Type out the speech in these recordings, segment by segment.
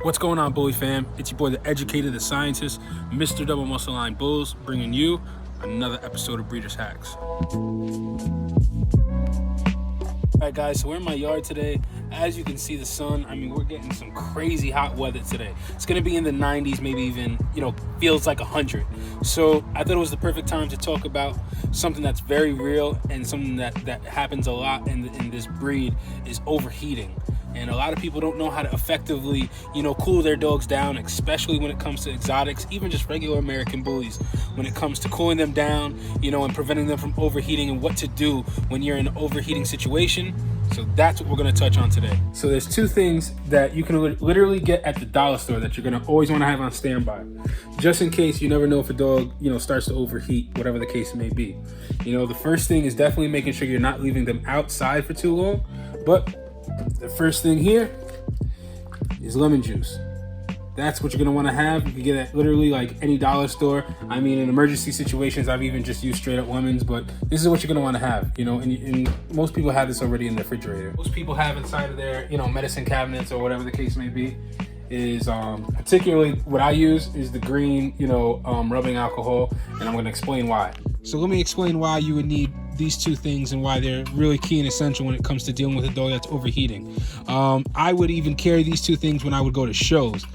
What's going on, Bully fam? It's your boy, the educator, the scientist, Mr. Double Muscle Line Bulls, bringing you another episode of Breeders' Hacks. Alright guys, so we're in my yard today. As you can see, the sun, we're getting some crazy hot weather today. It's going to be in the 90s, maybe even, feels like 100. So I thought it was the perfect time to talk about something that's very real and something that happens a lot in this breed is overheating. And a lot of people don't know how to effectively, cool their dogs down, especially when it comes to exotics, even just regular American bullies, when it comes to cooling them down, and preventing them from overheating and what to do when you're in an overheating situation. So that's what we're going to touch on today. So there's two things that you can literally get at the dollar store that you're going to always want to have on standby, just in case. You never know if a dog, starts to overheat, whatever the case may be. The first thing is definitely making sure you're not leaving them outside for too long. But the first thing here is lemon juice. That's what you're gonna want to have. You can get it at literally like any dollar store. In emergency situations, I've even just used straight up lemons, but this is what you're gonna want to have. And most people have this already in the refrigerator. Most people have inside of their, medicine cabinets or whatever the case may be. Is particularly what I use is the green, rubbing alcohol, and I'm gonna explain why. So let me explain why you would need these two things and why they're really key and essential when it comes to dealing with a dog that's overheating. I would even carry these two things when I would go to shows.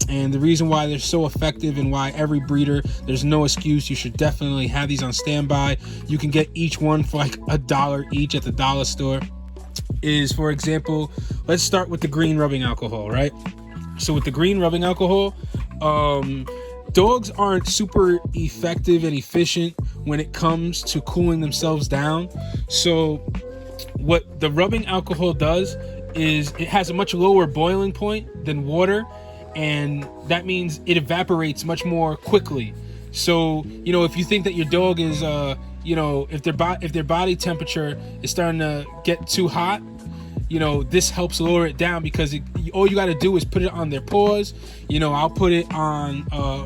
And the reason why they're so effective and why every breeder, there's no excuse, you should definitely have these on standby. You can get each one for like $1 each at the dollar store. Is, for example, let's start with the green rubbing alcohol, right? So with the green rubbing alcohol, dogs aren't super effective and efficient when it comes to cooling themselves down. So what the rubbing alcohol does is it has a much lower boiling point than water, and that means it evaporates much more quickly. So, if you think that your dog is, if their body temperature is starting to get too hot, this helps lower it down, because all you got to do is put it on their paws. I'll put it on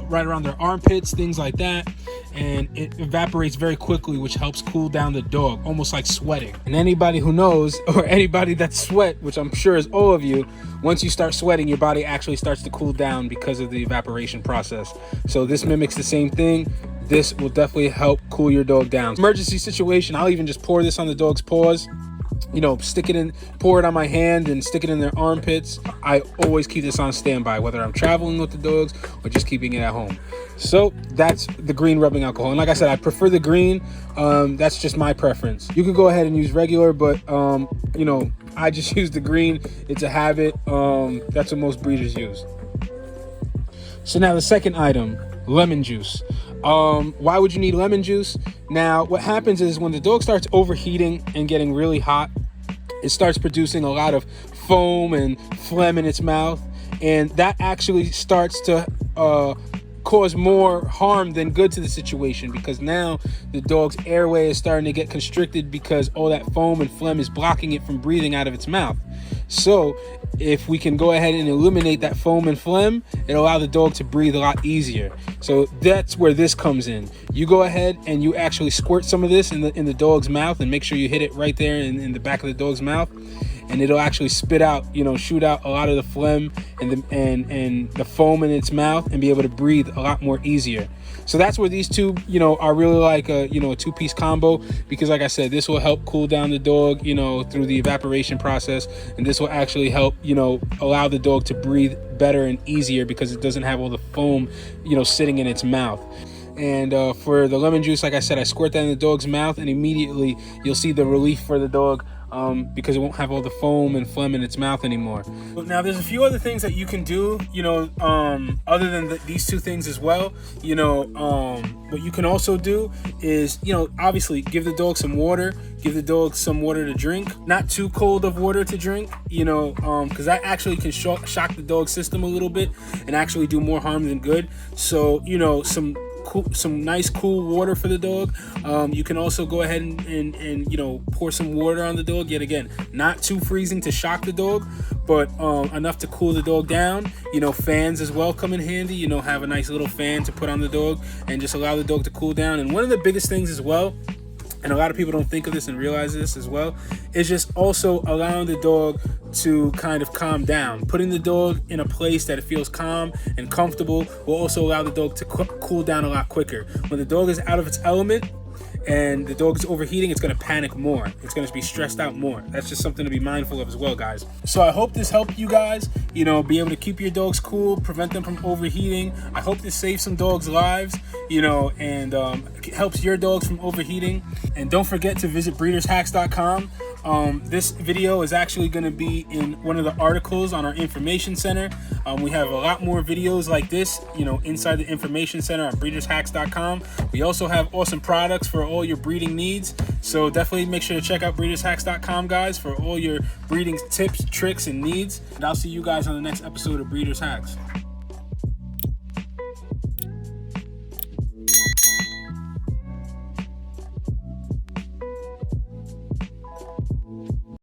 right around their armpits, things like that, and it evaporates very quickly, which helps cool down the dog, almost like sweating. And anybody who knows, or anybody that sweat, which I'm sure is all of you, once you start sweating, your body actually starts to cool down because of the evaporation process. So this mimics the same thing. This will definitely help cool your dog down. Emergency situation, I'll even just pour this on the dog's paws. Pour it on my hand and stick it in their armpits. I always keep this on standby, whether I'm traveling with the dogs or just keeping it at home. So that's the green rubbing alcohol. And like I said, I prefer the green. That's just my preference. You could go ahead and use regular, but I just use the green. It's a habit. That's what most breeders use. So now the second item, lemon juice. Why would you need lemon juice? Now, what happens is when the dog starts overheating and getting really hot, it starts producing a lot of foam and phlegm in its mouth, and that actually starts to cause more harm than good to the situation, because now the dog's airway is starting to get constricted because all that foam and phlegm is blocking it from breathing out of its mouth. So if we can go ahead and eliminate that foam and phlegm, it'll allow the dog to breathe a lot easier. So that's where this comes in. You go ahead and you actually squirt some of this in the dog's mouth, and make sure you hit it right there in the back of the dog's mouth, and it'll actually spit out, shoot out a lot of the phlegm and the foam in its mouth, and be able to breathe a lot more easier. So that's where these two, are really like a two-piece combo, because like I said, this will help cool down the dog, through the evaporation process, and this will actually help, allow the dog to breathe better and easier, because it doesn't have all the foam, sitting in its mouth. And for the lemon juice, like I said, I squirt that in the dog's mouth, and immediately you'll see the relief for the dog, because it won't have all the foam and phlegm in its mouth anymore. Now, there's a few other things that you can do, other than these two things as well. What you can also do is, obviously give the dog some water. Give the dog some water to drink. Not too cold of water to drink, because that actually can shock the dog's system a little bit and actually do more harm than good. So, some nice cool water for the dog. You can also go ahead and pour some water on the dog. Yet again, not too freezing to shock the dog, but enough to cool the dog down. Fans as well come in handy. Have a nice little fan to put on the dog and just allow the dog to cool down. And one of the biggest things as well and a lot of people don't think of this and realize this as well, is just also allowing the dog to kind of calm down. Putting the dog in a place that it feels calm and comfortable will also allow the dog to cool down a lot quicker. When the dog is out of its element and the dog is overheating, it's going to panic more. It's going to be stressed out more. That's just something to be mindful of as well, guys. So I hope this helped you guys, you know, be able to keep your dogs cool, prevent them from overheating. I hope this saves some dogs' lives, you know, and helps your dogs from overheating. And don't forget to visit breedershacks.com. This video is actually going to be in one of the articles on our information center. We have a lot more videos like this, you know, inside the information center on breedershacks.com. We also have awesome products for all your breeding needs. So definitely make sure to check out breedershacks.com, guys, for all your breeding tips, tricks, and needs. And I'll see you guys on the next episode of Breeders Hacks.